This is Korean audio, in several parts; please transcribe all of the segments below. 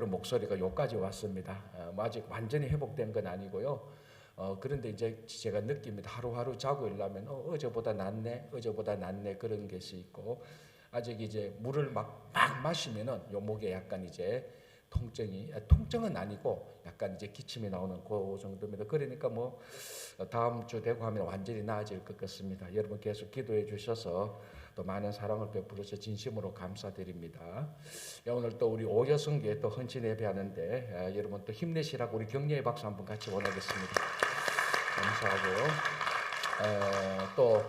목소리가 여기까지 왔습니다. 뭐 아직 완전히 회복된 건 아니고요. 그런데 이제 제가 느낍니다. 하루하루 자고 일어나면 어제보다 낫네, 어제보다 낫네 그런 것이 있고 아직 이제 물을 막 마시면은 요 목에 약간 이제 통증은 아니고 약간 이제 기침이 나오는 그 정도입니다. 그러니까 뭐 다음 주 되고 하면 완전히 나아질 것 같습니다. 여러분 계속 기도해 주셔서 또 많은 사랑을 베풀어서 진심으로 감사드립니다. 오늘 또 우리 오여성교회 또 헌신 예배하는데 여러분 또 힘내시라고 우리 격려의 박수 한번 같이 보내겠습니다. 감사하고요. 또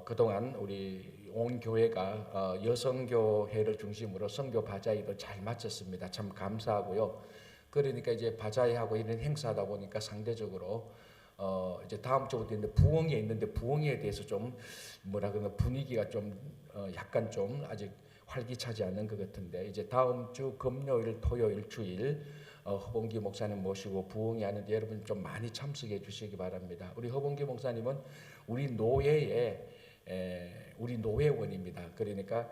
그동안 우리 온 교회가 여성교회를 중심으로 선교 바자회도 잘 마쳤습니다. 참 감사하고요. 그러니까 이제 바자회하고 이런 행사하다 보니까 상대적으로 이제 다음 주부터 있는데 부흥회 있는데 부흥회에 대해서 좀 뭐라 그러나 분위기가 좀 약간 좀 아직 활기차지 않는 것 같은데 이제 다음 주 금요일, 토요일, 주일 허봉기 목사님 모시고 부흥회 하는데 여러분 좀 많이 참석해 주시기 바랍니다. 우리 허봉기 목사님은 우리 노예의 우리 노회원입니다. 그러니까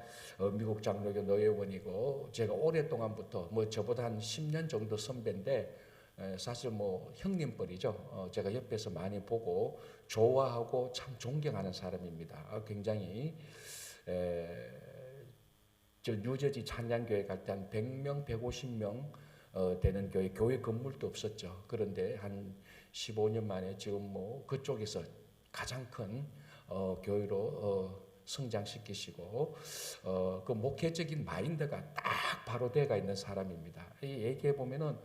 미국 장로교 노회원이고 제가 오랫동안부터 뭐 저보다 한 10년 정도 선배인데 사실 뭐 형님뻘이죠. 제가 옆에서 많이 보고 좋아하고 참 존경하는 사람입니다. 굉장히 저 뉴저지 찬양교회 갈 때 한 100명, 150명 되는 교회 건물도 없었죠. 그런데 한 15년 만에 지금 뭐 그쪽에서 가장 큰 교회로 성장시키시고 그 목회적인 마인드가 딱 바로 돼가 있는 사람입니다. 이 얘기해 보면은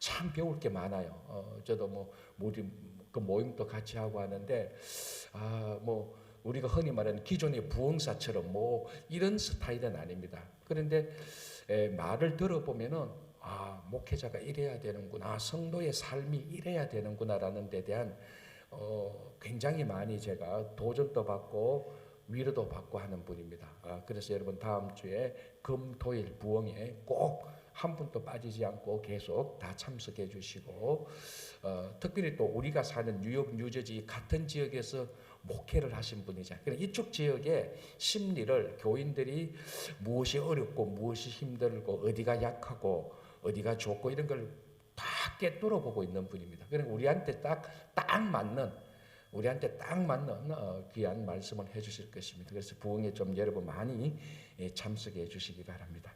참 배울 게 많아요. 저도 뭐 우리 그 모임도 같이 하고 하는데 뭐 우리가 흔히 말하는 기존의 부흥사처럼 뭐 이런 스타일은 아닙니다. 그런데 말을 들어보면은 목회자가 이래야 되는구나, 성도의 삶이 이래야 되는구나라는 데 대한 굉장히 많이 제가 도전도 받고 위로도 받고 하는 분입니다. 그래서 여러분 다음 주에 금, 토일 부흥에 꼭 한 분도 빠지지 않고 계속 다 참석해 주시고 특별히 또 우리가 사는 뉴욕, 뉴저지 같은 지역에서 목회를 하신 분이죠. 그러니까 이쪽 지역의 심리를 교인들이 무엇이 어렵고 무엇이 힘들고 어디가 약하고 어디가 좋고 이런 걸 다 꿰뚫어 보고 있는 분입니다. 그러니까 우리한테 딱 맞는 귀한 말씀을 해주실 것입니다. 그래서 부흥에 좀 여러분 많이 참석해 주시기 바랍니다.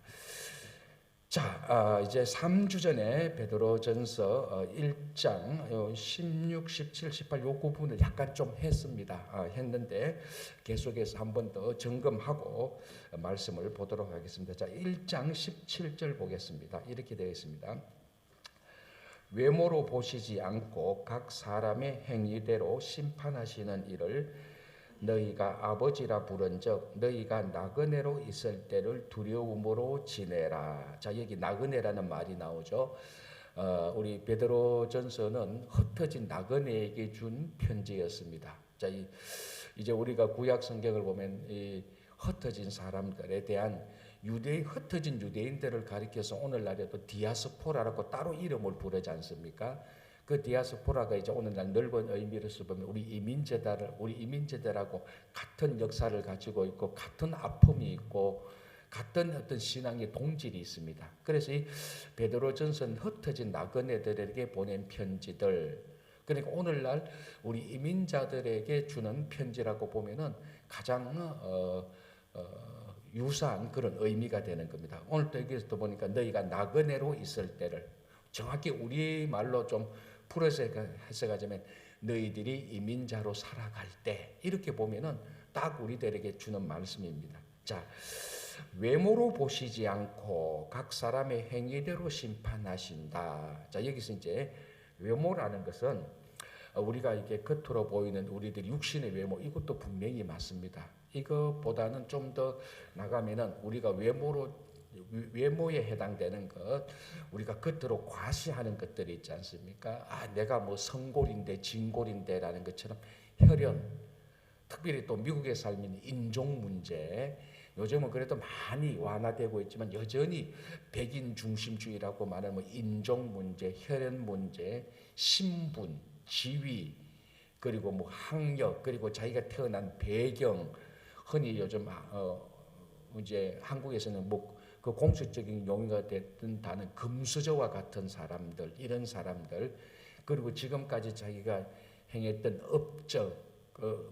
자, 이제 3주 전에 베드로전서 1장 16, 17, 18 요 부분을 약간 좀 했습니다. 했는데 계속해서 한 번 더 점검하고 말씀을 보도록 하겠습니다. 자, 1장 17절 보겠습니다. 이렇게 되어 있습니다. 외모로 보시지 않고 각 사람의 행위대로 심판하시는 이를 너희가 아버지라 부른즉 너희가 나그네로 있을 때를 두려움으로 지내라. 자, 여기 나그네라는 말이 나오죠. 우리 베드로전서는 흩어진 나그네에게 준 편지였습니다. 자, 이제 우리가 구약 성경을 보면 이 흩어진 사람들에 대한 흩어진 유대인들을 가리켜서 오늘날에도 디아스포라라고 따로 이름을 부르지 않습니까? 그 디아스포라가 이제 오늘날 넓은 의미로서 보면 우리 이민자들하고 같은 역사를 가지고 있고 같은 아픔이 있고 같은 어떤 신앙의 동질이 있습니다. 그래서 이 베드로전서는 흩어진 나그네들에게 보낸 편지들. 그러니까 오늘날 우리 이민자들에게 주는 편지라고 보면은 가장 유사한 그런 의미가 되는 겁니다. 오늘 또 여기서 보니까 너희가 나그네로 있을 때를 정확히 우리말로 좀 풀어서 해석하자면 너희들이 이민자로 살아갈 때 이렇게 보면은 딱 우리들에게 주는 말씀입니다. 자, 외모로 보시지 않고 각 사람의 행위대로 심판하신다. 자, 여기서 이제 외모라는 것은 우리가 이렇게 겉으로 보이는 우리들 육신의 외모 이것도 분명히 맞습니다. 이것보다는 좀 더 나가면은 우리가 외모에 해당되는 것, 우리가 겉으로 과시하는 것들이 있지 않습니까? 내가 뭐 성골인데 진골인데라는 것처럼 혈연, 특별히 또 미국에 살면 인종 문제, 요즘은 그래도 많이 완화되고 있지만 여전히 백인 중심주의라고 말하는 뭐 인종 문제, 혈연 문제, 신분, 지위, 그리고 뭐 학력, 그리고 자기가 태어난 배경, 흔히 요즘 이제 한국에서는 뭐 그 그 공식적인 용어가 됐던 단어 금수저와 같은 사람들, 이런 사람들, 그리고 지금까지 자기가 행했던 업적,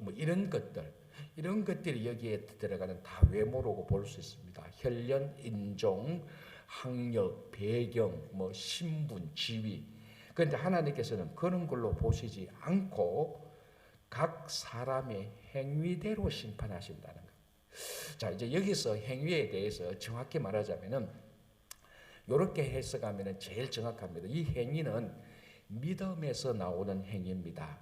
뭐 이런 것들이 여기에 들어가는 다 외모라고 볼 수 있습니다. 혈연, 인종, 학력, 배경, 뭐 신분, 지위. 그런데 하나님께서는 그런 걸로 보시지 않고 각 사람의 행위대로 심판하신다는 것. 자, 이제 여기서 행위에 대해서 정확히 말하자면은 이렇게 해석하면은 제일 정확합니다. 이 행위는 믿음에서 나오는 행위입니다.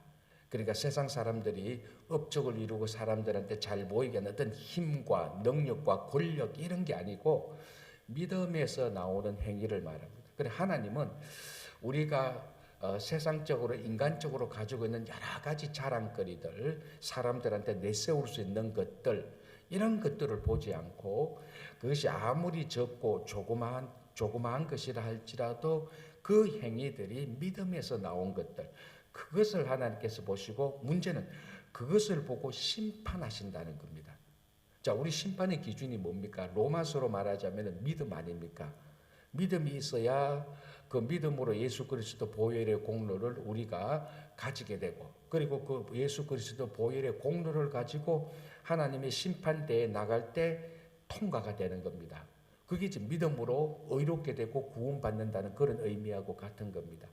그러니까 세상 사람들이 업적을 이루고 사람들한테 잘 보이게 하는 어떤 힘과 능력과 권력 이런 게 아니고 믿음에서 나오는 행위를 말합니다. 그래 하나님은 우리가 세상적으로 인간적으로 가지고 있는 여러 가지 자랑거리들, 사람들한테 내세울 수 있는 것들, 이런 것들을 보지 않고 그것이 아무리 적고 조그마한 것이라 할지라도 그 행위들이 믿음에서 나온 것들, 그것을 하나님께서 보시고 문제는 그것을 보고 심판하신다는 겁니다. 자, 우리 심판의 기준이 뭡니까? 로마서로 말하자면 믿음 아닙니까? 믿음이 있어야 그 믿음으로 예수 그리스도 보혈의 공로를 우리가 가지게 되고, 그리고 그 예수 그리스도 보혈의 공로를 가지고 하나님의 심판대에 나갈 때 통과가 되는 겁니다. 그게 이제 믿음으로 의롭게 되고 구원받는다는 그런 의미하고 같은 겁니다.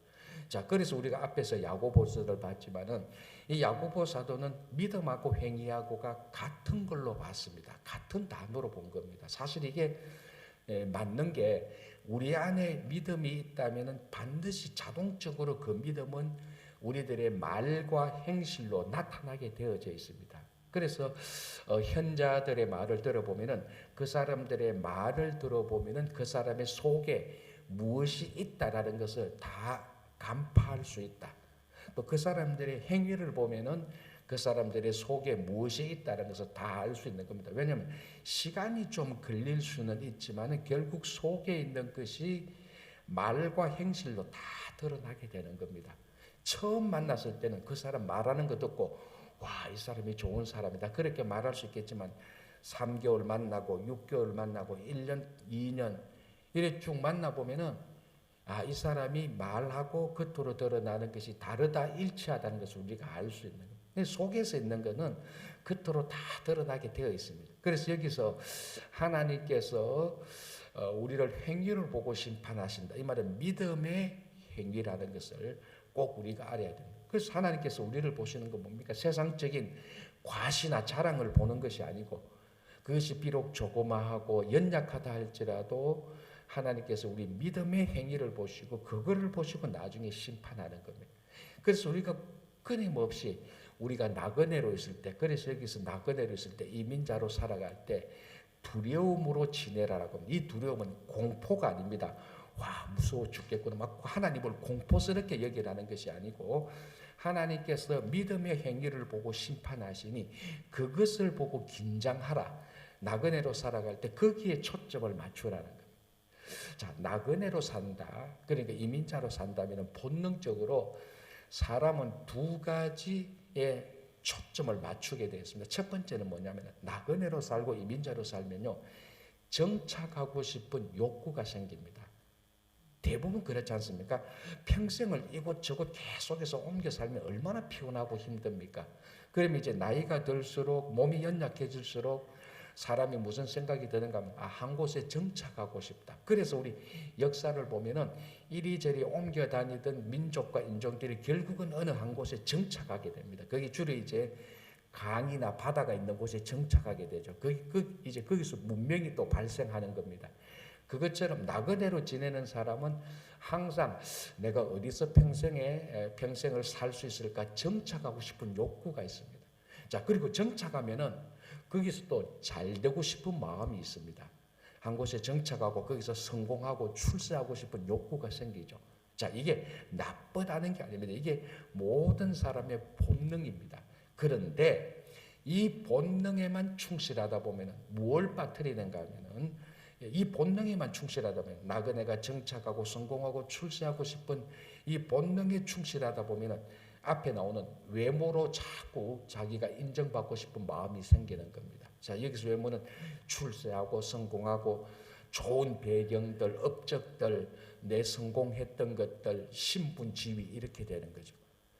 자, 그래서 우리가 앞에서 야고보서를 봤지만은 이 야고보 사도는 믿음하고 행위하고가 같은 걸로 봤습니다. 같은 단어로 본 겁니다. 사실 이게 맞는 게 우리 안에 믿음이 있다면은 반드시 자동적으로 그 믿음은 우리들의 말과 행실로 나타나게 되어져 있습니다. 그래서 현자들의 말을 들어보면은 그 사람들의 말을 들어보면은 그 사람의 속에 무엇이 있다라는 것을 다 간파할 수 있다. 또 그 사람들의 행위를 보면은 그 사람들의 속에 무엇이 있다는 것을 다 알 수 있는 겁니다. 왜냐하면 시간이 좀 걸릴 수는 있지만 결국 속에 있는 것이 말과 행실로 다 드러나게 되는 겁니다. 처음 만났을 때는 그 사람 말하는 거 듣고 와, 이 사람이 좋은 사람이다 그렇게 말할 수 있겠지만 3개월 만나고 6개월 만나고 1년, 2년 이렇게 쭉 만나보면은 아, 이 사람이 말하고 겉으로 드러나는 것이 다르다, 일치하다는 것을 우리가 알 수 있는 거예요. 속에서 있는 것은 겉으로 다 드러나게 되어 있습니다. 그래서 여기서 하나님께서 우리를 행위를 보고 심판하신다. 이 말은 믿음의 행위라는 것을 꼭 우리가 알아야 됩니다. 그래서 하나님께서 우리를 보시는 건 뭡니까? 세상적인 과시나 자랑을 보는 것이 아니고 그것이 비록 조그마하고 연약하다 할지라도 하나님께서 우리 믿음의 행위를 보시고 그거를 보시고 나중에 심판하는 겁니다. 그래서 우리가 끊임없이 우리가 나그네로 있을 때, 그래서 여기서 나그네로 있을 때 이민자로 살아갈 때 두려움으로 지내라라고 합니다. 이 두려움은 공포가 아닙니다. 와, 무서워 죽겠구나 막 하나님을 공포스럽게 여기라는 것이 아니고 하나님께서 믿음의 행위를 보고 심판하시니 그것을 보고 긴장하라. 나그네로 살아갈 때 거기에 초점을 맞추라는 거예요. 자, 나그네로 산다. 그러니까 이민자로 산다면 본능적으로 사람은 두 가지에 초점을 맞추게 되어 있습니다. 첫 번째는 뭐냐면 나그네로 살고 이민자로 살면요. 정착하고 싶은 욕구가 생깁니다. 대부분 그렇지 않습니까? 평생을 이곳저곳 계속해서 옮겨 살면 얼마나 피곤하고 힘듭니까? 그럼 이제 나이가 들수록 몸이 연약해질수록 사람이 무슨 생각이 드는가 하면 한 곳에 정착하고 싶다. 그래서 우리 역사를 보면은 이리저리 옮겨 다니던 민족과 인종들이 결국은 어느 한 곳에 정착하게 됩니다. 거기 주로 이제 강이나 바다가 있는 곳에 정착하게 되죠. 이제 거기서 문명이 또 발생하는 겁니다. 그것처럼 나그네로 지내는 사람은 항상 내가 어디서 평생을 살 수 있을까 정착하고 싶은 욕구가 있습니다. 자, 그리고 정착하면은 거기서 또 잘 되고 싶은 마음이 있습니다. 한 곳에 정착하고 거기서 성공하고 출세하고 싶은 욕구가 생기죠. 자, 이게 나쁘다는 게 아닙니다. 이게 모든 사람의 본능입니다. 그런데 이 본능에만 충실하다 보면 무엇을 빠뜨리는가 하면은 이 본능에만 충실하다 보면 나그네가 정착하고 성공하고 출세하고 싶은 이 본능에 충실하다 보면 앞에 나오는 외모로 자꾸 자기가 인정받고 싶은 마음이 생기는 겁니다. 자, 여기서 외모는 출세하고 성공하고 좋은 배경들, 업적들, 내 성공했던 것들, 신분, 지위 이렇게 되는 거죠.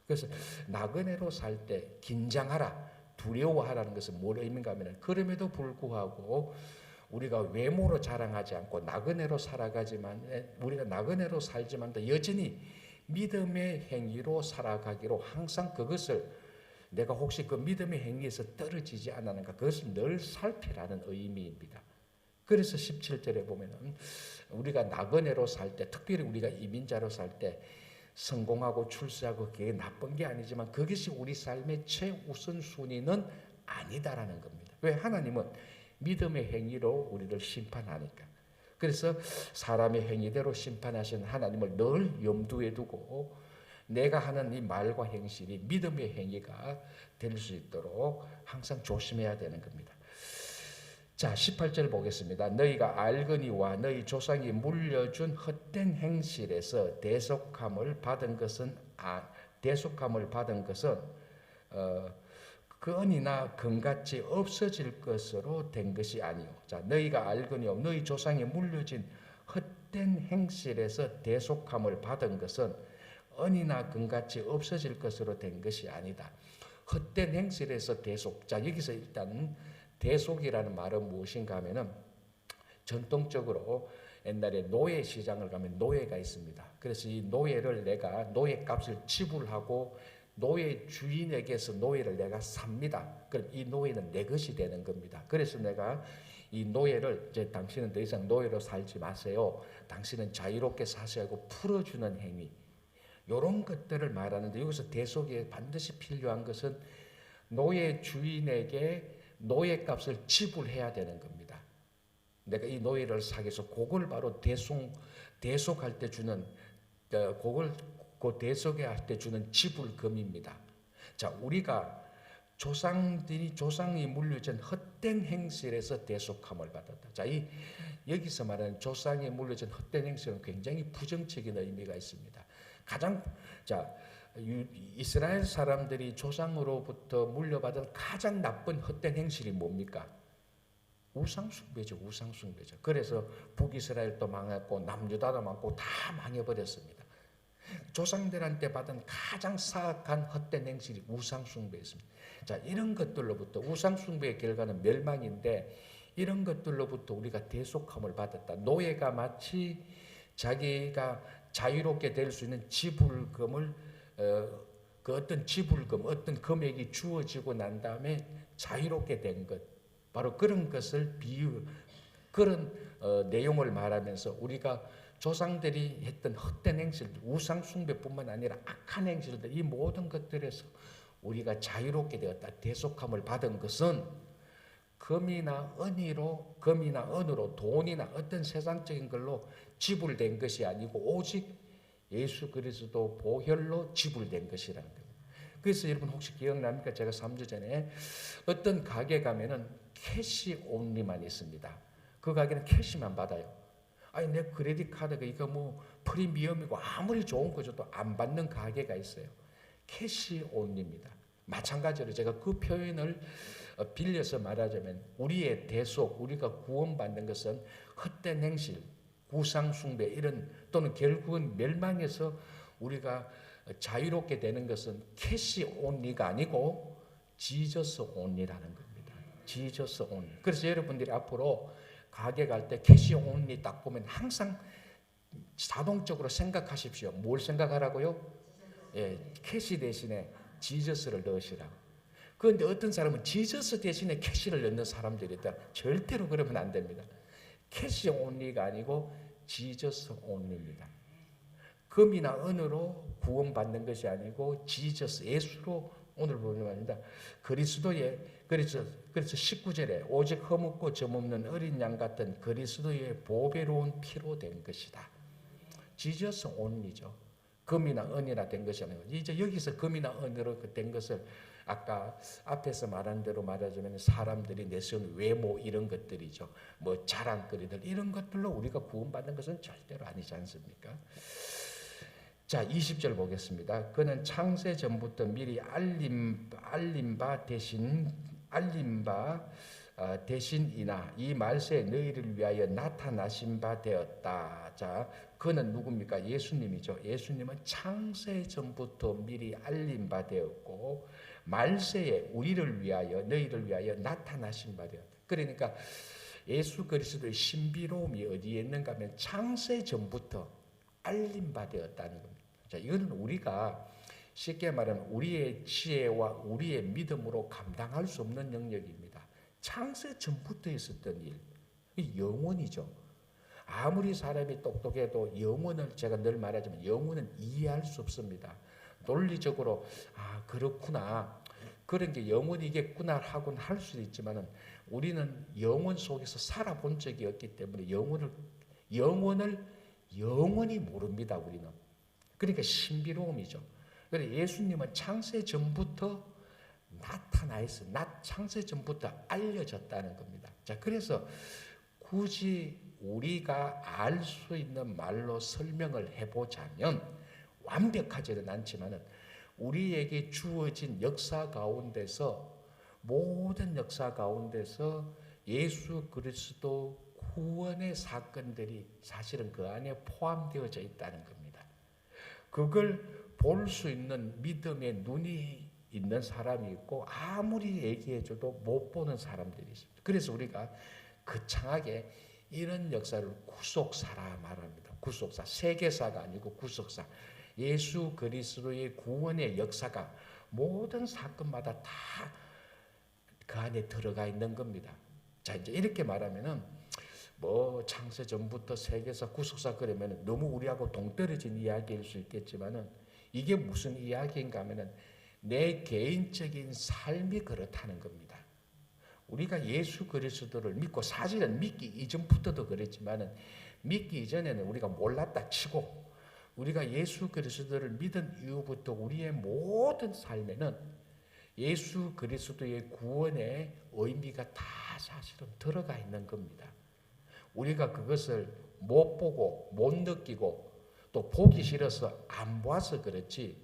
그래서 나그네로 살 때 긴장하라, 두려워하라는 것은 뭘 의미인가 하면 그럼에도 불구하고 우리가 외모로 자랑하지 않고 나그네로 살아가지만 우리가 나그네로 살지만도 여전히 믿음의 행위로 살아가기로 항상 그것을 내가 혹시 그 믿음의 행위에서 떨어지지 않았는가 그것을 늘 살피라는 의미입니다. 그래서 17절에 보면은 우리가 나그네로 살 때 특별히 우리가 이민자로 살 때 성공하고 출세하고 그게 나쁜 게 아니지만 그것이 우리 삶의 최우선순위는 아니다라는 겁니다. 왜? 하나님은 믿음의 행위로 우리를 심판하니까. 그래서 사람의 행위대로 심판하시는 하나님을 늘 염두에 두고 내가 하는 이 말과 행실이 믿음의 행위가 될 수 있도록 항상 조심해야 되는 겁니다. 자, 18절 보겠습니다. 너희가 알거니와 너희 조상이 물려준 헛된 행실에서 대속함을 받은 것은 그 은이나 금같이 없어질 것으로 된 것이 아니요. 자, 너희가 알거니와 너희 조상이 물려진 헛된 행실에서 대속함을 받은 것은 은이나 금같이 없어질 것으로 된 것이 아니다. 헛된 행실에서 대속. 자, 여기서 일단 대속이라는 말은 무엇인가 하면은 전통적으로 옛날에 노예 시장을 가면 노예가 있습니다. 그래서 이 노예를 내가 노예 값을 지불하고 노예 주인에게서 노예를 내가 삽니다. 그럼 이 노예는 내 것이 되는 겁니다. 그래서 내가 이 노예를 이제 당신은 더 이상 노예로 살지 마세요. 당신은 자유롭게 사세요 하고 풀어주는 행위. 이런 것들을 말하는데 여기서 대속에 반드시 필요한 것은 노예 주인에게 노예값을 지불해야 되는 겁니다. 내가 이 노예를 사기 위해서 그걸 바로 대속할 때 주는 그걸 그 대속할 때 주는 지불금입니다. 자, 우리가 조상이 물려준 헛된 행실에서 대속함을 받았다. 자, 여기서 말하는 조상이 물려준 헛된 행실은 굉장히 부정적인 의미가 있습니다. 이스라엘 사람들이 조상으로부터 물려받은 가장 나쁜 헛된 행실이 뭡니까? 우상숭배죠. 우상숭배죠. 그래서 북이스라엘도 망했고 남유다도 망했고 다 망해버렸습니다. 조상들한테 받은 가장 사악한 헛된 행실이 우상숭배였습니다. 자, 이런 것들로부터 우상숭배의 결과는 멸망인데 이런 것들로부터 우리가 대속함을 받았다. 노예가 마치 자기가 자유롭게 될 수 있는 지불금을 그 어떤 지불금, 어떤 금액이 주어지고 난 다음에 자유롭게 된 것, 바로 그런 것을 그런 내용을 말하면서 우리가 조상들이 했던 헛된 행실, 우상 숭배뿐만 아니라 악한 행실들, 이 모든 것들에서 우리가 자유롭게 되었다. 대속함을 받은 것은 금이나 은으로 돈이나 어떤 세상적인 걸로 지불된 것이 아니고 오직 예수 그리스도 보혈로 지불된 것이라는 겁니다. 그래서 여러분 혹시 기억납니까? 제가 3주 전에 어떤 가게 가면은 캐시 온리만 있습니다. 그 가게는 캐시만 받아요. 아니 내 크레딧 카드가 이거 뭐 프리미엄이고 아무리 좋은 거 줘도 안 받는 가게가 있어요. 캐시 온리입니다. 마찬가지로 제가 그 표현을 빌려서 말하자면 우리의 대속, 우리가 구원받는 것은 헛된 행실, 우상숭배 이런 또는 결국은 멸망에서 우리가 자유롭게 되는 것은 캐시 온리가 아니고 지저스 온리라는 겁니다. 지저스 온리. 그래서 여러분들이 앞으로 가게 갈 때 캐시 온리 딱 보면 항상 자동적으로 생각하십시오. 뭘 생각하라고요? 예, 캐시 대신에 지저스를 넣으시라고. 그런데 어떤 사람은 지저스 대신에 캐시를 넣는 사람들이 있다. 절대로 그러면 안 됩니다. 캐시 온리가 아니고 지저스 온리입니다. 금이나 은으로 구원받는 것이 아니고 지저스, 예수로 오늘 보는 말입니다. 그리스도의 그래서 19절에 오직 허묻고 점없는 어린 양 같은 그리스도의 보배로운 피로 된 것이다. 지저스 온리죠. 금이나 은이나 된 것이 아니고 이제 여기서 금이나 은으로 된 것을 아까 앞에서 말한 대로 말하자면 사람들이 내세운 외모 이런 것들이죠. 뭐 자랑거리들 이런 것들로 우리가 구원받는 것은 절대로 아니지 않습니까? 자, 20절 보겠습니다. 그는 창세 전부터 미리 알림 바 대신이나 이 말세에 너희를 위하여 나타나신 바 되었다. 자, 그는 누굽니까? 예수님이죠. 예수님은 창세 전부터 미리 알린 바 되었고 말세에 우리를 위하여 너희를 위하여 나타나신 바 되었다. 그러니까 예수 그리스도의 신비로움이 어디에 있는가 하면 창세 전부터 알린 바 되었다는 겁니다. 자, 이거는 우리가 쉽게 말하면 우리의 지혜와 우리의 믿음으로 감당할 수 없는 영역입니다. 창세 전부터 있었던 일, 영원이죠. 아무리 사람이 똑똑해도 영원을 제가 늘 말하지만 영원은 이해할 수 없습니다. 논리적으로 그렇구나, 그런 게 영원이겠구나 하고는 할 수도 있지만은 우리는 영원 속에서 살아본 적이 없기 때문에 영원을 영원히 모릅니다. 우리는. 그러니까 신비로움이죠. 그래서 예수님은 창세 전부터 나타나 있어. 창세 전부터 알려졌다는 겁니다. 자, 그래서 굳이 우리가 알 수 있는 말로 설명을 해보자면 완벽하지는 않지만은 우리에게 주어진 역사 가운데서 모든 역사 가운데서 예수 그리스도 구원의 사건들이 사실은 그 안에 포함되어져 있다는 겁니다. 그걸 볼 수 있는 믿음의 눈이 있는 사람이 있고 아무리 얘기해줘도 못 보는 사람들이 있습니다. 그래서 우리가 거창하게 이런 역사를 구속사라 말합니다. 구속사, 세계사가 아니고 구속사. 예수 그리스도의 구원의 역사가 모든 사건마다 다 그 안에 들어가 있는 겁니다. 자, 이제 이렇게 말하면은 창세 전부터 세계사, 구속사 그러면은 너무 우리하고 동떨어진 이야기일 수 있겠지만은 이게 무슨 이야기인가 하면은 내 개인적인 삶이 그렇다는 겁니다. 우리가 예수 그리스도를 믿고 사실은 믿기 이전부터도 그랬지만은 믿기 이전에는 우리가 몰랐다 치고 우리가 예수 그리스도를 믿은 이후부터 우리의 모든 삶에는 예수 그리스도의 구원의 의미가 다 사실은 들어가 있는 겁니다. 우리가 그것을 못 보고 못 느끼고 또 보기 싫어서 안 봐서 그렇지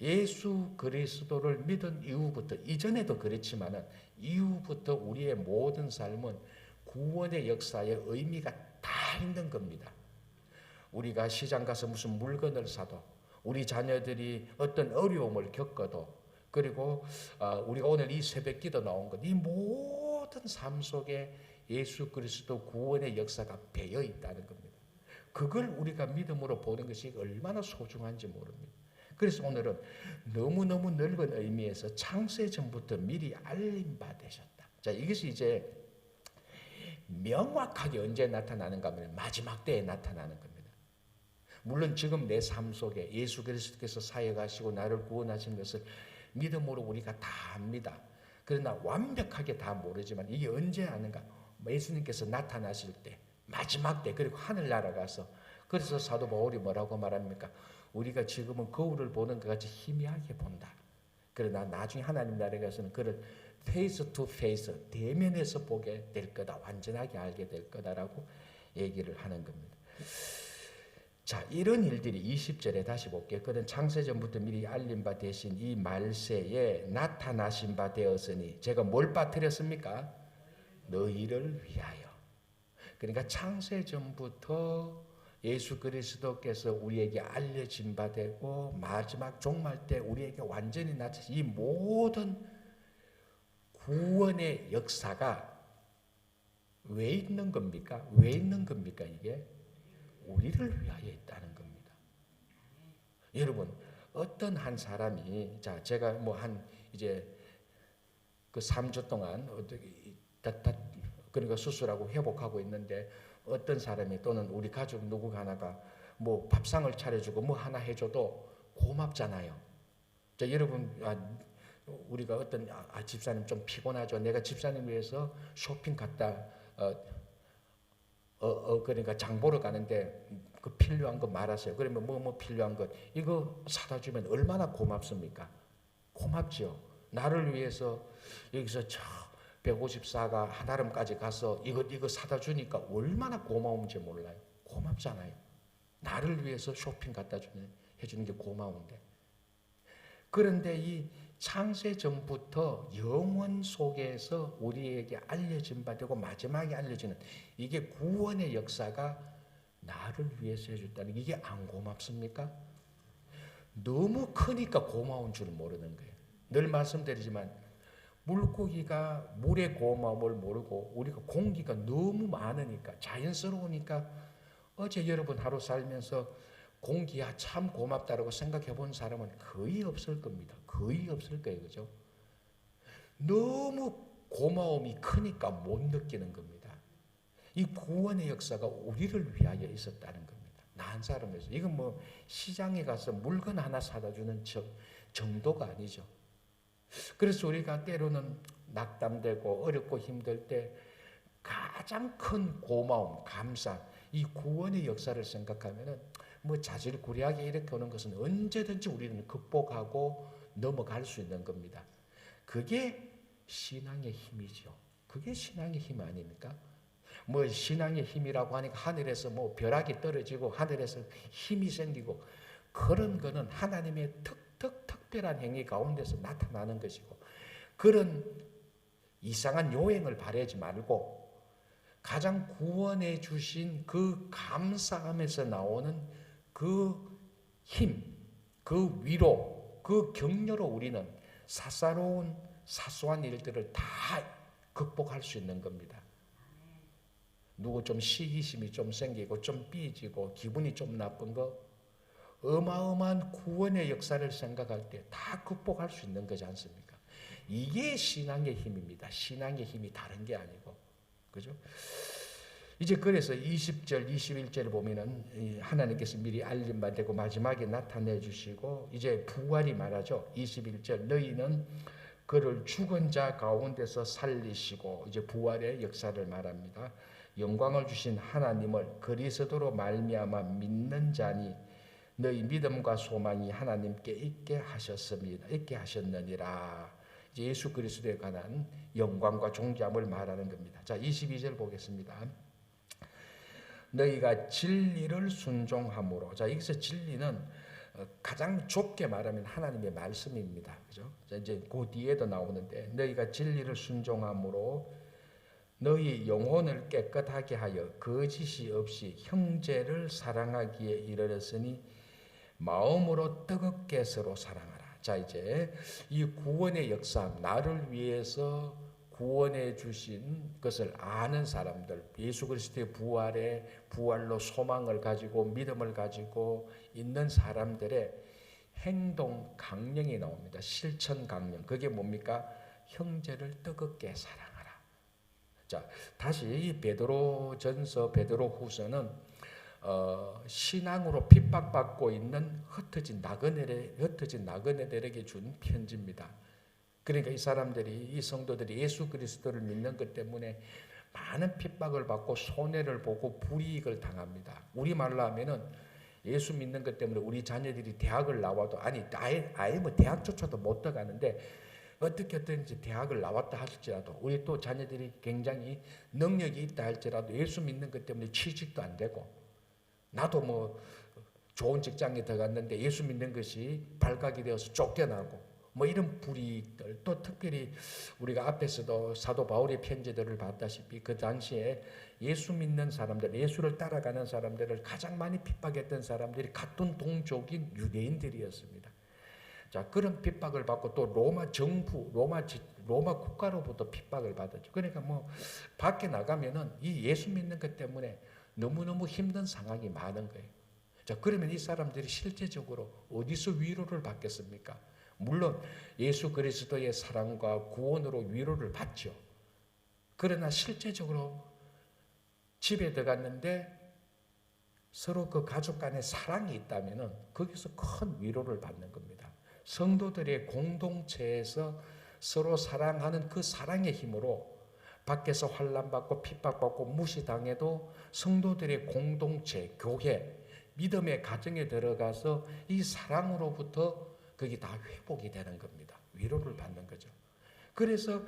예수 그리스도를 믿은 이후부터 이전에도 그렇지만은 이후부터 우리의 모든 삶은 구원의 역사의 의미가 다 있는 겁니다. 우리가 시장 가서 무슨 물건을 사도 우리 자녀들이 어떤 어려움을 겪어도 그리고 우리가 오늘 이 새벽기도 나온 것 이 모든 삶 속에 예수 그리스도 구원의 역사가 배어 있다는 겁니다. 그걸 우리가 믿음으로 보는 것이 얼마나 소중한지 모릅니다. 그래서 오늘은 너무너무 넓은 의미에서 창세 전부터 미리 알림 바 되셨다. 자, 이것이 이제 명확하게 언제 나타나는가 하면 마지막 때에 나타나는 겁니다. 물론 지금 내 삶 속에 예수 그리스도께서 사역하시고 나를 구원하신 것을 믿음으로 우리가 다 압니다. 그러나 완벽하게 다 모르지만 이게 언제 아는가? 예수님께서 나타나실 때, 마지막 때, 그리고 하늘나라 가서 그래서 사도 바울이 뭐라고 말합니까? 우리가 지금은 거울을 보는 것 같이 희미하게 본다. 그러나 나중에 하나님 나라에 가서는 그를 페이스 투 페이스, 대면에서 보게 될 거다. 완전하게 알게 될 거다라고 얘기를 하는 겁니다. 자, 이런 일들이 20절에 다시 볼게요. 그는 창세전부터 미리 알린 바 되신 이 말세에 나타나신 바 되었으니 제가 뭘 빠뜨렸습니까? 너희를 위하여. 그러니까 창세전부터 예수 그리스도께서 우리에게 알려진 바 되고 마지막 종말 때 우리에게 완전히 나타나신 이 모든 구원의 역사가 왜 있는 겁니까? 왜 있는 겁니까? 이게 우리를 위하여 있다는 겁니다. 여러분, 어떤 한 사람이 제가 이제 그 3주 동안 그러니까 수술하고 회복하고 있는데 어떤 사람이 또는 우리 가족 누구 하나가 밥상을 차려주고 하나 해줘도 고맙잖아요. 자, 여러분, 우리가 어떤 집사님 좀 피곤하죠. 내가 집사님 위해서 쇼핑 갔다 그러니까 장 보러 가는데 그 필요한 거 말하세요. 그러면 뭐 필요한 것 이거 사다 주면 얼마나 고맙습니까? 고맙죠. 나를 위해서 여기서 저 154가 한아름까지 가서 이거 사다 주니까 얼마나 고마운지 몰라요. 고맙잖아요. 나를 위해서 쇼핑 갖다 해주는 게 고마운데. 그런데 이 창세 전부터 영원 속에서 우리에게 알려진 바 되고 마지막에 알려지는 이게 구원의 역사가 나를 위해서 해줬다는 게 이게 안 고맙습니까? 너무 크니까 고마운 줄 모르는 거예요. 늘 말씀드리지만 물고기가 물의 고마움을 모르고 우리가 공기가 너무 많으니까 자연스러우니까 어제 여러분 하루 살면서 공기야 참 고맙다라고 생각해 본 사람은 거의 없을 겁니다. 거의 없을 거예요. 그죠? 너무 고마움이 크니까 못 느끼는 겁니다. 이 구원의 역사가 우리를 위하여 있었다는 겁니다. 나 한 사람에서. 이건 뭐 시장에 가서 물건 하나 사다 주는 정도가 아니죠. 그래서 우리가 때로는 낙담되고 어렵고 힘들 때 가장 큰 고마움, 감사, 이 구원의 역사를 생각하면은 뭐 자질구레하게 이렇게 오는 것은 언제든지 우리는 극복하고 넘어갈 수 있는 겁니다. 그게 신앙의 힘이죠. 그게 신앙의 힘 아닙니까? 뭐 신앙의 힘이라고 하니까 하늘에서 뭐 벼락이 떨어지고 하늘에서 힘이 생기고 그런 거는 하나님의 특별한 행위 가운데서 나타나는 것이고 그런 이상한 요행을 바라지 말고 가장 구원해 주신 그 감사함에서 나오는 그 힘, 그 위로, 그 격려로 우리는 사사로운 사소한 일들을 다 극복할 수 있는 겁니다. 누구 좀 시기심이 좀 생기고 좀 삐지고 기분이 좀 나쁜 거 어마어마한 구원의 역사를 생각할 때 다 극복할 수 있는 거지 않습니까? 이게 신앙의 힘입니다. 신앙의 힘이 다른 게 아니고. 그죠? 이제 그래서 20절, 21절 보면은 하나님께서 미리 알림 받고 마지막에 나타내 주시고 이제 부활이 말하죠. 21절 너희는 그를 죽은 자 가운데서 살리시고 이제 부활의 역사를 말합니다. 영광을 주신 하나님을 그리스도로 말미암아 믿는 자니 너희 믿음과 소망이 하나님께 있게 하셨습니다. 있게 하셨느니라. 이제 예수 그리스도에 관한 영광과 존귀함을 말하는 겁니다. 자, 22절 보겠습니다. 너희가 진리를 순종함으로. 자, 여기서 진리는 가장 좁게 말하면 하나님의 말씀입니다. 그죠? 자, 이제 그 뒤에도 나오는데 너희가 진리를 순종함으로 너희 영혼을 깨끗하게 하여 거짓이 없이 형제를 사랑하기에 이르렀으니 마음으로 뜨겁게 서로 사랑하라. 자, 이제 이 구원의 역사, 나를 위해서 구원해 주신 것을 아는 사람들, 예수 그리스도의 부활로 소망을 가지고 믿음을 가지고 있는 사람들의 행동 강령이 나옵니다. 실천 강령. 그게 뭡니까? 형제를 뜨겁게 사랑하라. 자, 다시 이 베드로전서, 베드로후서는 신앙으로 핍박받고 있는 흩어진 나그네들에게 준 편지입니다. 그러니까 이 사람들이, 이 성도들이 예수 그리스도를 믿는 것 때문에 많은 핍박을 받고 손해를 보고 불이익을 당합니다. 우리말로 하면은 예수 믿는 것 때문에 우리 자녀들이 대학을 나와도 아예 뭐 대학조차도 못 들어가는데 어떻게든지 대학을 나왔다 할지라도 우리 또 자녀들이 굉장히 능력이 있다 할지라도 예수 믿는 것 때문에 취직도 안 되고 나도 뭐 좋은 직장에 들어갔는데 예수 믿는 것이 발각이 되어서 쫓겨나고 뭐 이런 불이익들 또 특별히 우리가 앞에서도 사도 바울의 편지들을 봤다시피 그 당시에 예수 믿는 사람들, 예수를 따라가는 사람들을 가장 많이 핍박했던 사람들이 같은 동족인 유대인들이었습니다. 자, 그런 핍박을 받고 또 로마 정부, 로마 국가로부터 핍박을 받았죠. 그러니까 뭐 밖에 나가면은 이 예수 믿는 것 때문에 너무너무 힘든 상황이 많은 거예요. 자, 그러면 이 사람들이 실제적으로 어디서 위로를 받겠습니까? 물론 예수 그리스도의 사랑과 구원으로 위로를 받죠. 그러나 실제적으로 집에 들어갔는데 서로 그 가족 간의 사랑이 있다면은 거기서 큰 위로를 받는 겁니다. 성도들의 공동체에서 서로 사랑하는 그 사랑의 힘으로 밖에서 환난받고 핍박받고 무시당해도 성도들의 공동체, 교회, 믿음의 가정에 들어가서 이 사랑으로부터 그게 다 회복이 되는 겁니다. 위로를 받는 거죠. 그래서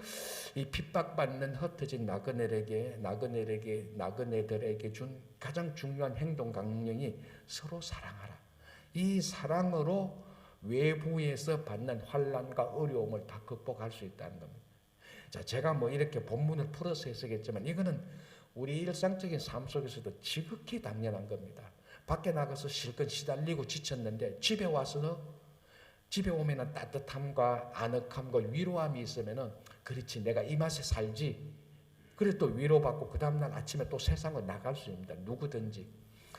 이 핍박받는 흩어진 나그네들에게 준 가장 중요한 행동 강령이 서로 사랑하라. 이 사랑으로 외부에서 받는 환난과 어려움을 다 극복할 수 있다는 겁니다. 자, 제가 뭐 이렇게 본문을 풀어서 해석했지만 이거는 우리 일상적인 삶 속에서도 지극히 당연한 겁니다. 밖에 나가서 실컷 시달리고 지쳤는데 집에 오면은 따뜻함과 아늑함과 위로함이 있으면은 그렇지 내가 이 맛에 살지. 그래 또 위로받고 그 다음날 아침에 또 세상을 나갈 수 있습니다. 누구든지.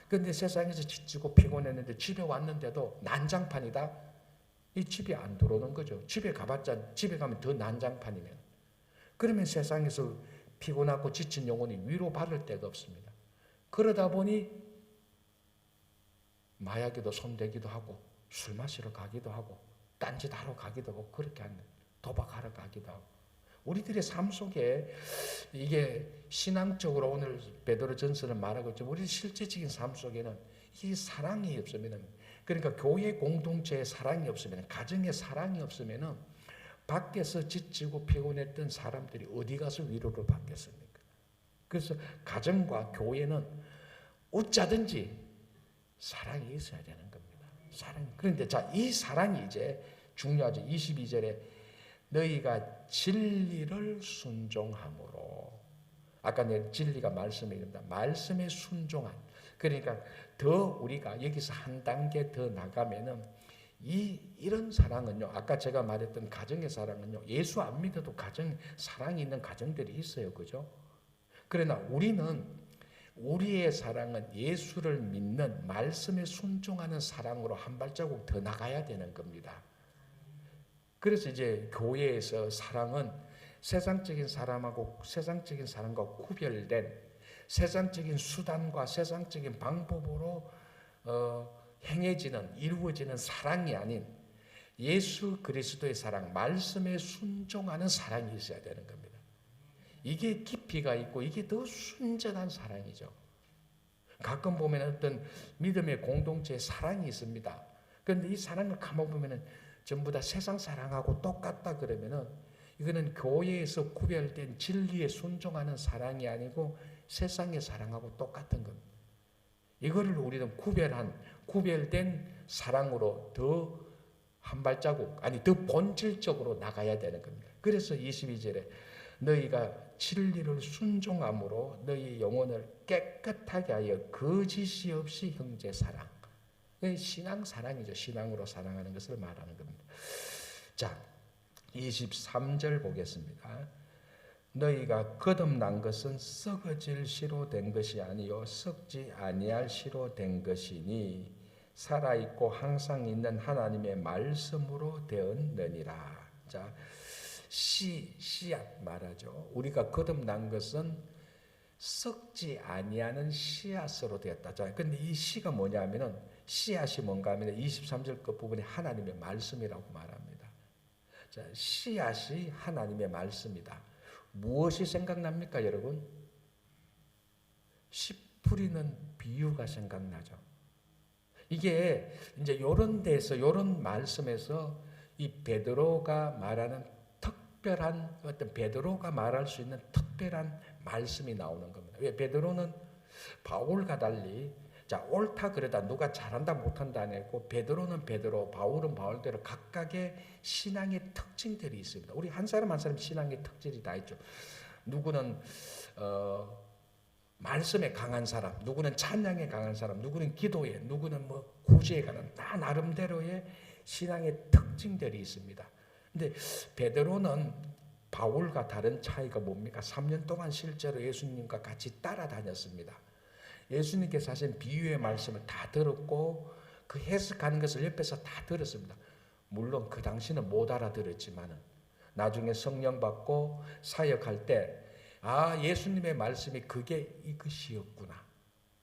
그런데 세상에서 지치고 피곤했는데 집에 왔는데도 난장판이다. 이 집에 안 들어오는 거죠. 집에 가봤자 집에 가면 더 난장판이면. 그러면 세상에서 피곤하고 지친 영혼이 위로받을 데가 없습니다. 그러다 보니 마약에도 손대기도 하고 술 마시러 가기도 하고 딴짓하러 가기도 하고 그렇게 하는 도박하러 가기도 하고 우리들의 삶 속에 이게 신앙적으로 오늘 베드로전서는 말하고 있지만 우리 실제적인 삶 속에는 이 사랑이 없으면 그러니까 교회 공동체의 사랑이 없으면 가정의 사랑이 없으면 밖에서 지치고 피곤했던 사람들이 어디 가서 위로를 받겠습니까? 그래서 가정과 교회는 어쩌든지 사랑이 있어야 되는 겁니다. 사랑. 그런데 자, 이 사랑이 이제 중요하죠. 22절에 너희가 진리를 순종함으로 아까 내 진리가 말씀입니다. 말씀에 순종한 그러니까 더 우리가 여기서 한 단계 더 나가면은 이런 사랑은요. 아까 제가 말했던 가정의 사랑은요. 예수 안 믿어도 가정 사랑이 있는 가정들이 있어요. 그죠? 그러나 우리는 우리의 사랑은 예수를 믿는 말씀에 순종하는 사랑으로 한 발자국 더 나가야 되는 겁니다. 그래서 이제 교회에서 사랑은 세상적인 사람과 구별된 세상적인 수단과 세상적인 방법으로 행해지는 이루어지는 사랑이 아닌 예수 그리스도의 사랑, 말씀에 순종하는 사랑이 있어야 되는 겁니다. 이게 깊이가 있고 이게 더 순전한 사랑이죠. 가끔 보면 어떤 믿음의 공동체에 사랑이 있습니다. 그런데 이 사랑을 가만 보면은 전부 다 세상 사랑하고 똑같다 그러면은 이거는 교회에서 구별된 진리에 순종하는 사랑이 아니고 세상의 사랑하고 똑같은 겁니다. 이거를 우리는 구별된 사랑으로 더 한 발자국, 아니 더 본질적으로 나가야 되는 겁니다. 그래서 22절에 너희가 진리를 순종함으로 너희 영혼을 깨끗하게 하여 거짓이 없이 형제 사랑. 신앙 사랑이죠. 신앙으로 사랑하는 것을 말하는 겁니다. 자, 23절 보겠습니다. 너희가 거듭난 것은 썩어질 씨로 된 것이 아니요 썩지 아니할 씨로 된 것이니 살아있고 항상 있는 하나님의 말씀으로 되었느니라. 자, 씨앗 말하죠. 우리가 거듭난 것은 썩지 아니하는 씨앗으로 되었다. 자, 근데 이 씨가 뭐냐면은 씨앗이 뭔가 하면 23절 끝 부분에 하나님의 말씀이라고 말합니다. 자, 씨앗이 하나님의 말씀이다. 무엇이 생각납니까, 여러분? 씨 뿌리는 비유가 생각나죠. 이게 이제 요런 데서 요런 말씀에서 이 베드로가 말하는 특별한 어떤 베드로가 말할 수 있는 특별한 말씀이 나오는 겁니다. 왜 베드로는 바울과 달리 자 옳다 그러다 누가 잘한다 못한다 안 했고 베드로는 베드로 바울은 바울대로 각각의 신앙의 특징들이 있습니다. 우리 한 사람 한 사람 신앙의 특질이 다 있죠. 누구는 말씀에 강한 사람, 누구는 찬양에 강한 사람, 누구는 기도에, 누구는 뭐 구제에 관한 다 나름대로의 신앙의 특징들이 있습니다. 근데 베드로는 바울과 다른 차이가 뭡니까? 3년 동안 실제로 예수님과 같이 따라다녔습니다. 예수님께서 하신 비유의 말씀을 다 들었고 그 해석하는 것을 옆에서 다 들었습니다. 물론 그 당시는 못 알아들었지만은 나중에 성령 받고 사역할 때 예수님의 말씀이 그게 이것이었구나.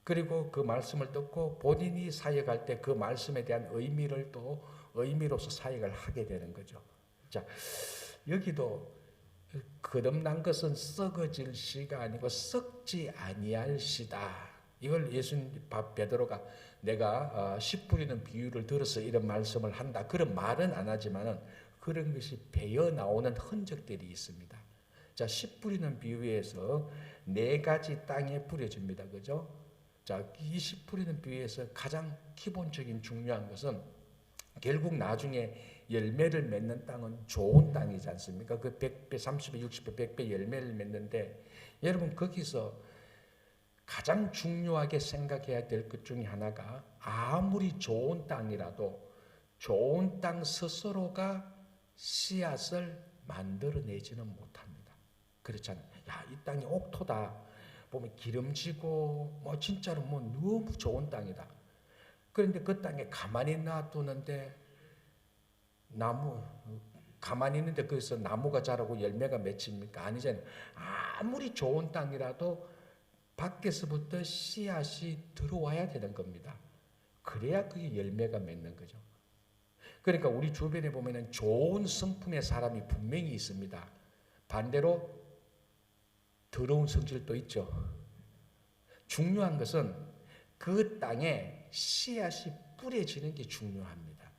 그리고 그 말씀을 듣고 본인이 사역할 때 그 말씀에 대한 의미를 또 의미로서 사역을 하게 되는 거죠. 자, 여기도 거듭난 것은 썩어질 씨가 아니고 썩지 아니할 씨다. 이걸 예수님 베드로가 내가 씨 뿌리는 비유를 들어서 이런 말씀을 한다. 그런 말은 안 하지만은 그런 것이 배어 나오는 흔적들이 있습니다. 자, 씨 뿌리는 비유에서 4가지 땅에 뿌려집니다. 그죠? 자, 이 씨 뿌리는 비유에서 가장 기본적인 중요한 것은 결국 나중에 열매를 맺는 땅은 좋은 땅이지 않습니까? 그 100배, 30배, 60배, 100배 열매를 맺는데 여러분 거기서 가장 중요하게 생각해야 될 것 중에 하나가 아무리 좋은 땅이라도 좋은 땅 스스로가 씨앗을 만들어내지는 못합니다. 그렇잖아요. 야, 이 땅이 옥토다. 보면 기름지고 뭐 진짜로 뭐 너무 좋은 땅이다. 그런데 그 땅에 가만히 놔두는데 나무 가만히 있는데 거기서 나무가 자라고 열매가 맺힙니까? 아니잖아요. 아무리 좋은 땅이라도 밖에서부터 씨앗이 들어와야 되는 겁니다. 그래야 그게 열매가 맺는 거죠. 그러니까 우리 주변에 보면은 좋은 성품의 사람이 분명히 있습니다. 반대로 더러운 성질도 있죠. 중요한 것은 그 땅에 씨앗이 뿌려지는 게 중요합니다.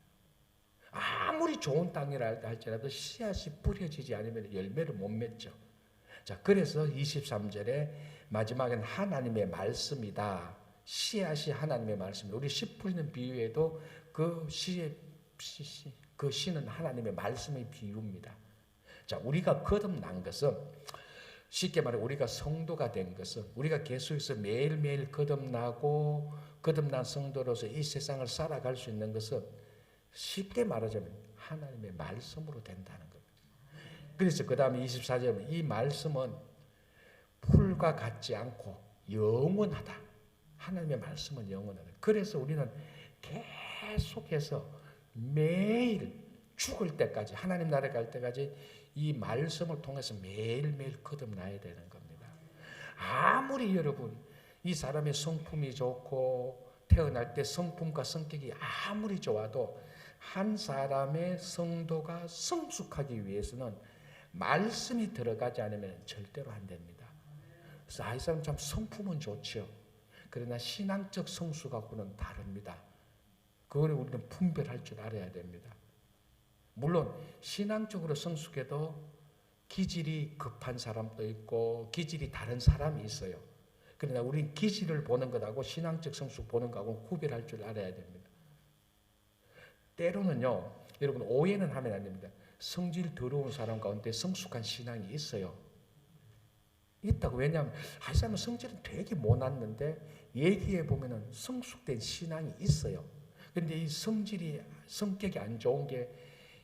아무리 좋은 땅이라 할지라도 씨앗이 뿌려지지 않으면 열매를 못 맺죠. 자, 그래서 23절에 마지막엔 하나님의 말씀이다. 씨앗이 하나님의 말씀이다. 우리 씨 뿌리는 비유에도 그 씨는 하나님의 말씀의 비유입니다. 자, 우리가 거듭난 것은 쉽게 말해 우리가 성도가 된 것은 우리가 계속해서 매일매일 거듭나고 거듭난 성도로서 이 세상을 살아갈 수 있는 것은 쉽게 말하자면 하나님의 말씀으로 된다는 겁니다. 그래서 그 다음에 24절에 이 말씀은 풀과 같지 않고 영원하다. 하나님의 말씀은 영원하다. 그래서 우리는 계속해서 매일 죽을 때까지 하나님 나라에 갈 때까지 이 말씀을 통해서 매일매일 거듭나야 되는 겁니다. 아무리 여러분 이 사람의 성품이 좋고 태어날 때 성품과 성격이 아무리 좋아도 한 사람의 성도가 성숙하기 위해서는 말씀이 들어가지 않으면 절대로 안 됩니다. 그래서 이 사람 참 성품은 좋죠. 그러나 신앙적 성숙하고는 다릅니다. 그걸 우리는 분별할 줄 알아야 됩니다. 물론 신앙적으로 성숙해도 기질이 급한 사람도 있고 기질이 다른 사람이 있어요. 그러나 우리는 기질을 보는 것하고 신앙적 성숙 보는 것하고 구별할 줄 알아야 됩니다. 때로는요, 여러분 오해는 하면 안 됩니다. 성질 더러운 사람 가운데 성숙한 신앙이 있어요. 있다고. 왜냐하면 이 사람은 성질은 되게 못났는데 얘기해 보면은 성숙된 신앙이 있어요. 그런데 이 성격이 안 좋은 게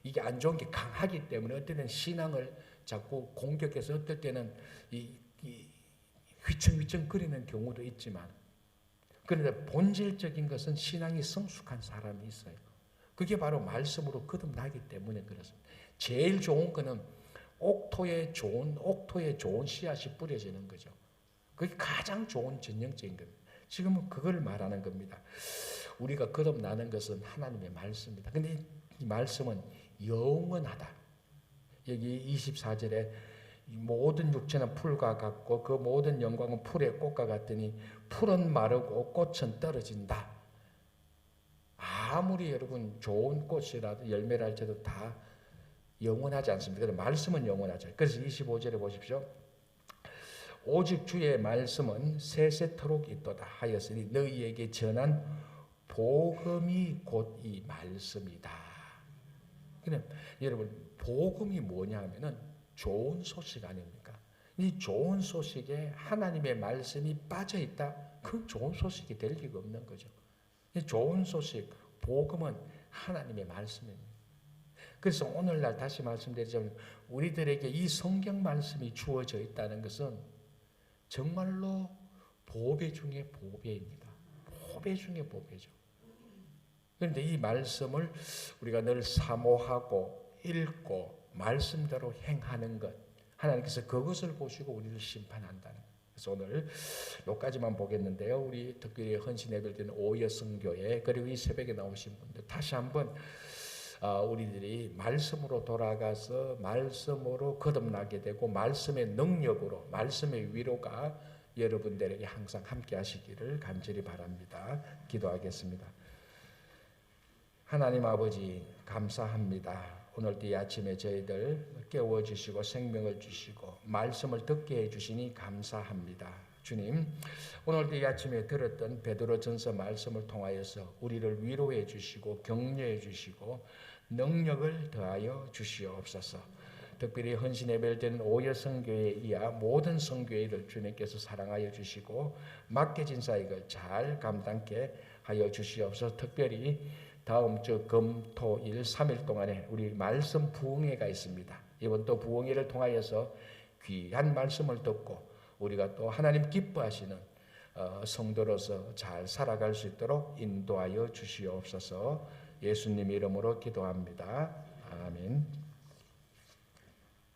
이게 안 좋은 게 강하기 때문에 어떨 때는 신앙을 자꾸 공격해서 어떨 때는 휘청휘청거리는 경우도 있지만 그런데 본질적인 것은 신앙이 성숙한 사람이 있어요. 그게 바로 말씀으로 거듭나기 때문에 그렇습니다. 제일 좋은 거는 옥토에 좋은 씨앗이 뿌려지는 거죠. 그게 가장 좋은 전형적인 겁니다. 지금은 그걸 말하는 겁니다. 우리가 거듭나는 것은 하나님의 말씀입니다. 근데 이 말씀은 영원하다. 여기 24절에 모든 육체는 풀과 같고 그 모든 영광은 풀의 꽃과 같으니 풀은 마르고 꽃은 떨어진다. 아무리 여러분 좋은 꽃이라도 열매를 할지라도 다 영원하지 않습니다. 그런데 말씀은 영원하죠. 그래서 25절에 보십시오. 오직 주의 말씀은 세세토록 있도다 하였으니 너희에게 전한 복음이 곧 이 말씀이다. 그럼 여러분 복음이 뭐냐 하면은 좋은 소식 아닙니까? 이 좋은 소식에 하나님의 말씀이 빠져 있다. 그 좋은 소식이 될 리가 없는 거죠. 이 좋은 소식, 복음은 하나님의 말씀입니다. 그래서 오늘날 다시 말씀드리자면 우리들에게 이 성경 말씀이 주어져 있다는 것은 정말로 보배 중에 보배입니다. 보배 중에 보배죠. 그런데 이 말씀을 우리가 늘 사모하고 읽고 말씀대로 행하는 것, 하나님께서 그것을 보시고 우리를 심판한다는 것. 그래서 오늘 여기까지만 보겠는데요. 우리 특별히 헌신예배드리는 오여성교회 그리고 이 새벽에 나오신 분들 다시 한번 우리들이 말씀으로 돌아가서 말씀으로 거듭나게 되고 말씀의 능력으로 말씀의 위로가 여러분들에게 항상 함께 하시기를 간절히 바랍니다. 기도하겠습니다. 하나님 아버지 감사합니다. 오늘도 이 아침에 저희들 깨워주시고 생명을 주시고 말씀을 듣게 해주시니 감사합니다. 주님, 오늘도 이 아침에 들었던 베드로전서 말씀을 통하여서 우리를 위로해 주시고 격려해 주시고 능력을 더하여 주시옵소서. 특별히 헌신 예배를 오여 성교회 이하 모든 성교회를 주님께서 사랑하여 주시고 맡겨진 사역을 잘 감당케 하여 주시옵소서. 특별히 다음 주 금, 토, 일 3일 동안에 우리 말씀 부흥회가 있습니다. 이번 또 부흥회를 통하여서 귀한 말씀을 듣고 우리가 또 하나님 기뻐하시는 성도로서 잘 살아갈 수 있도록 인도하여 주시옵소서. 예수님 이름으로 기도합니다. 아멘.